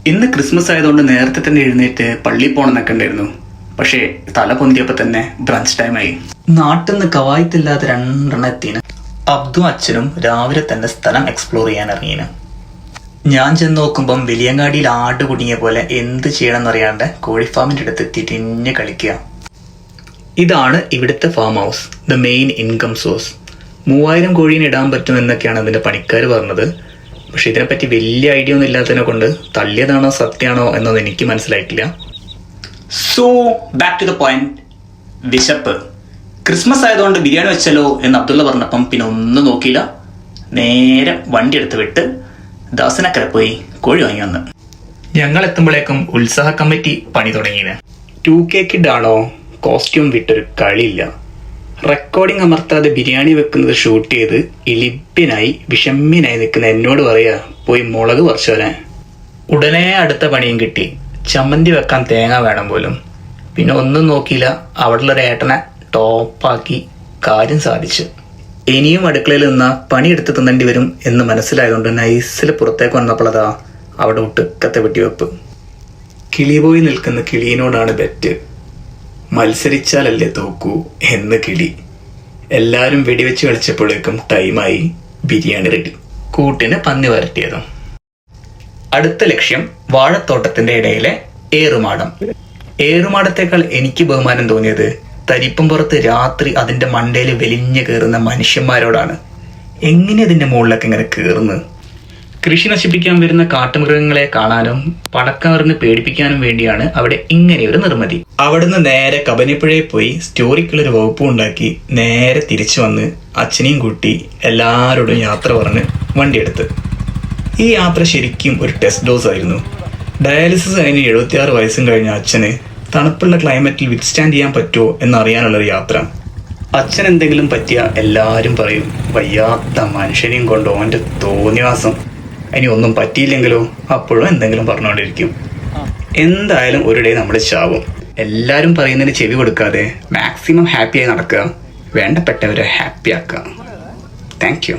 ഇന്ന് ക്രിസ്മസ് ആയതുകൊണ്ട് നേരത്തെ തന്നെ എഴുന്നേറ്റ് പള്ളിയിൽ പോകണമെന്നൊക്കെ ഉണ്ടായിരുന്നു. പക്ഷേ തല പൊന്തിയപ്പോൾ തന്നെ ബ്രഞ്ച് ടൈമായി. നാട്ടിൽ നിന്ന് കവായത്തില്ലാത്ത രണ്ടെണ്ണത്തിന് അബ്ദും അച്ഛനും രാവിലെ തന്നെ സ്ഥലം എക്സ്പ്ലോർ ചെയ്യാൻ ഇറങ്ങിയിന്. ഞാൻ ചെന്ന് നോക്കുമ്പം വലിയങ്ങാടിയിൽ ആട് കുടുങ്ങിയ പോലെ എന്ത് ചെയ്യണമെന്നറിയാണ്ട് കോഴിഫാമിൻ്റെ അടുത്ത് എത്തിയിട്ട് ഇന്നെ കളിക്കുക. ഇതാണ് ഇവിടുത്തെ farm house, the main income source. 3000 കോഴീനെ ഇടാൻ പറ്റുമെന്നൊക്കെയാണ് അതിൻ്റെ പണിക്കാർ പറഞ്ഞത്. പക്ഷെ ഇതിനെപ്പറ്റി വലിയ ഐഡിയ ഒന്നും ഇല്ലാത്തതിനെ കൊണ്ട് തള്ളിയതാണോ സത്യമാണോ എന്നൊന്നും എനിക്ക് മനസ്സിലായിട്ടില്ല. So back to the point. വിശപ്പ്. ക്രിസ്മസ് ആയതുകൊണ്ട് ബിരിയാണി വെച്ചല്ലോ എന്ന് അബ്ദുള്ള പറഞ്ഞപ്പം പിന്നെ ഒന്നും നോക്കിയില്ല. നേരെ വണ്ടി എടുത്ത് വിട്ട് ദാസനക്കര പോയി കോഴി വാങ്ങി വന്ന്. ഞങ്ങൾ എത്തുമ്പോഴേക്കും ഉത്സാഹ കമ്മിറ്റി പണി തുടങ്ങിയത്. 2K കിഡ് ആണോ കോസ്റ്റ്യൂം വിട്ടൊരു കളിയില്ല. റെക്കോർഡിംഗ് അമർത്താതെ ബിരിയാണി വെക്കുന്നത് ഷൂട്ട് ചെയ്ത് ഇലിബ്യനായി വിഷമ്യനായി നിൽക്കുന്ന എന്നോട് പറയാ പോയി മുളക് പറിച്ചു വരാൻ. ഉടനെ അടുത്ത പണിയും കിട്ടി. ചമ്മന്തി വെക്കാൻ തേങ്ങ വേണം പോലും. പിന്നെ ഒന്നും നോക്കിയില്ല, അവിടെയുള്ള ഒരു ഏട്ടനെ ടോപ്പാക്കി കാര്യം സാധിച്ചു. ഇനിയും അടുക്കളയിൽ നിന്നാ പണിയെടുത്ത് തിന്നേണ്ടി വരും എന്ന് മനസ്സിലായതുകൊണ്ട് നൈസിൽ പുറത്തേക്ക് വന്നപ്പോഴതാ അവിടെ ഒട്ടുക്കത്തെ വെട്ടിവെപ്പ്. കിളി പോയി നിൽക്കുന്ന കിളിയിനോടാണ് ബെറ്റ്. മത്സരിച്ചാലല്ലേ തോക്കൂ എന്ന് കിളി. എല്ലാവരും വെടിവെച്ച് കളിച്ചപ്പോഴേക്കും ടൈമായി. ബിരിയാണി റെഡി. കൂട്ടിന് പന്നി വരട്ടിയതും. അടുത്ത ലക്ഷ്യം വാഴത്തോട്ടത്തിന്റെ ഇടയിലെ ഏറുമാടം. ഏറുമാടത്തേക്കാൾ എനിക്ക് ബഹുമാനം തോന്നിയത് തരിപ്പം പുറത്ത് രാത്രി അതിന്റെ മണ്ടയിൽ വലിഞ്ഞു കയറുന്ന മനുഷ്യന്മാരോടാണ്. എങ്ങനെ അതിന്റെ മുകളിലൊക്കെ ഇങ്ങനെ കയറുന്നത്? കൃഷി നശിപ്പിക്കാൻ വരുന്ന കാട്ടുമൃഗങ്ങളെ കാണാനും പടക്കാറിന് പേടിപ്പിക്കാനും വേണ്ടിയാണ് അവിടെ ഇങ്ങനെയൊരു നിർമ്മിതി. അവിടുന്ന് നേരെ കബനിപ്പുഴയിൽ പോയി സ്റ്റോറിക്കുള്ളൊരു വകുപ്പും ഉണ്ടാക്കി നേരെ തിരിച്ചു വന്ന് അച്ഛനെയും കൂട്ടി എല്ലാവരോടും യാത്ര പറഞ്ഞ് വണ്ടിയെടുത്ത്. ഈ യാത്ര ശരിക്കും ഒരു ടെസ്റ്റ് ഡോസ് ആയിരുന്നു. ഡയാലിസിസ് കഴിഞ്ഞ് 76 വയസ്സും കഴിഞ്ഞ അച്ഛന് തണുപ്പുള്ള ക്ലൈമറ്റിൽ വിത്ത്സ്റ്റാൻഡ് ചെയ്യാൻ പറ്റുമോ എന്നറിയാനുള്ളൊരു യാത്ര. അച്ഛൻ എന്തെങ്കിലും പറ്റിയ എല്ലാവരും പറയും വയ്യാത്ത മനുഷ്യനെയും കൊണ്ട് ഓൻ്റെ തോന്നിവാസം. ഇനി ഒന്നും പറ്റിയില്ലെങ്കിലോ അപ്പോഴും എന്തെങ്കിലും പറഞ്ഞുകൊണ്ടിരിക്കും. എന്തായാലും ഒരു ഡേ നമ്മൾ ചാവും. എല്ലാവരും പറയുന്നതിന് ചെവി കൊടുക്കാതെ മാക്സിമം ഹാപ്പിയായി നടക്കുക, വേണ്ടപ്പെട്ടവരെ ഹാപ്പി ആക്കുക. Thank you.